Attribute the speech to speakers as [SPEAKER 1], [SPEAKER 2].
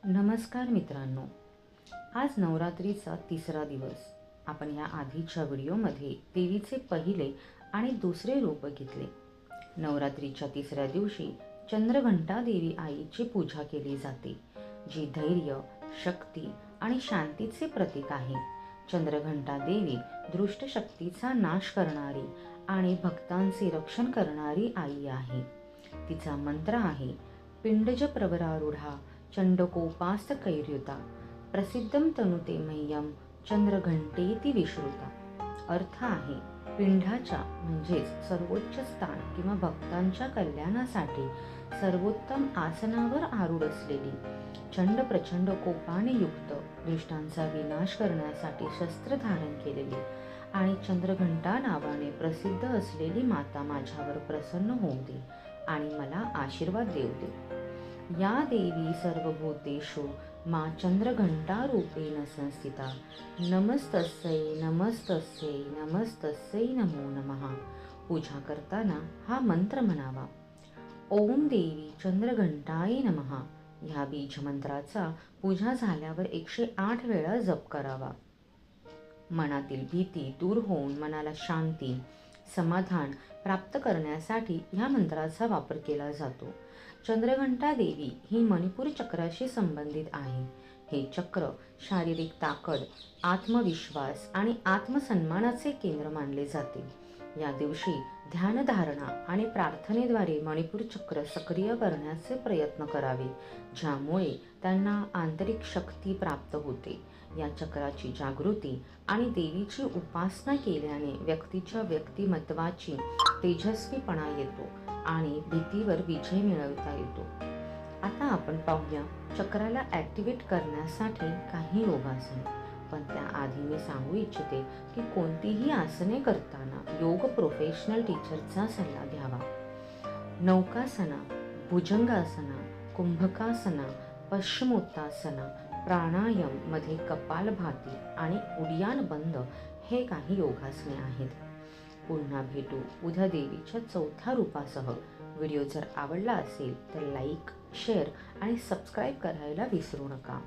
[SPEAKER 1] नमस्कार मित्रांनो, आज नवरात्रीचा तिसरा दिवस. आपण या आधीच्या व्हिडिओमध्ये देवीचे पहिले आणि दुसरे रूप बघितले. नवरात्रीच्या तिसऱ्या दिवशी चंद्रघंटा देवी आईची पूजा केली जाते, जी धैर्य, शक्ती आणि शांतीचे प्रतीक आहे. चंद्रघंटा देवी दृष्ट शक्तीचा नाश करणारी आणि भक्तांचे रक्षण करणारी आई आहे. तिचा मंत्र आहे पिंडज प्रवरारूढा चंडकोपास्तकैर्युता प्रसिद्धम तनुते मह्यम चंद्रघंटेती विश्रुता. अर्थ आहे पिंडाच्या म्हणजेच सर्वोच्च स्थान किंवा भक्तांच्या कल्याणासाठी सर्वोत्तम आसनावर आरूढ असलेली, चंड प्रचंड कोपाने युक्त, दृष्टांचा विनाश करण्यासाठी शस्त्र धारण केलेली आणि चंद्रघंटा नावाने प्रसिद्ध असलेली माता माझ्यावर प्रसन्न होऊ दे आणि मला आशीर्वाद देऊ दे. या देवी सर्वभूतेषु मा चंद्रघंटा रूपेण संस्थिता. नमस्तस्यै नमस्तस्यै नमस्तस्यै नमो नमः. पूजा करताना हा मंत्र म्हणावा. ओम देवी चंद्रघंटाय नमः. ह्या बीज मंत्राचा पूजा झाल्यावर 108 वेळा जप करावा. मनातील भीती दूर होऊन मनाला शांती, समाधान प्राप्त करण्यासाठी ह्या मंत्राचा वापर केला जातो. चंद्रघंटा देवी ही मणिपूर चक्राशी संबंधित आहे. हे चक्र शारीरिक ताकद, आत्मविश्वास आणि आत्मसन्मानाचे केंद्र मानले जाते. या दिवशी ध्यानधारणा आणि प्रार्थनेद्वारे मणिपूर चक्र सक्रिय करण्याचे प्रयत्न करावे, ज्यामुळे त्यांना आंतरिक शक्ती प्राप्त होते. या चक्राची जागृती आणि देवीची उपासना केल्याने व्यक्तीच्या व्यक्तिमत्वाची तेजस्वीपणा येतो आणि भीतीवर विजय मिळवता येतो. आता आपण पाहूया चक्राला ॲक्टिवेट करण्यासाठी काही योगासने. पण त्याआधी मी सांगू इच्छिते की कोणतीही आसने करताना योग प्रोफेशनल टीचरचा सल्ला घ्यावा. नौकासना, भुजंगासना, कुंभकासना, पश्चिमोत्तासना, प्राणायाम मध्ये कपालभाती आणि उडियान बंद हे काही योगासने आहेत. पुन्हा भेटू उद्या देवीच्या चौथ्या रूपासह. व्हिडिओ जर आवडला असेल तर लाईक, शेअर आणि सबस्क्राईब करायला विसरू नका.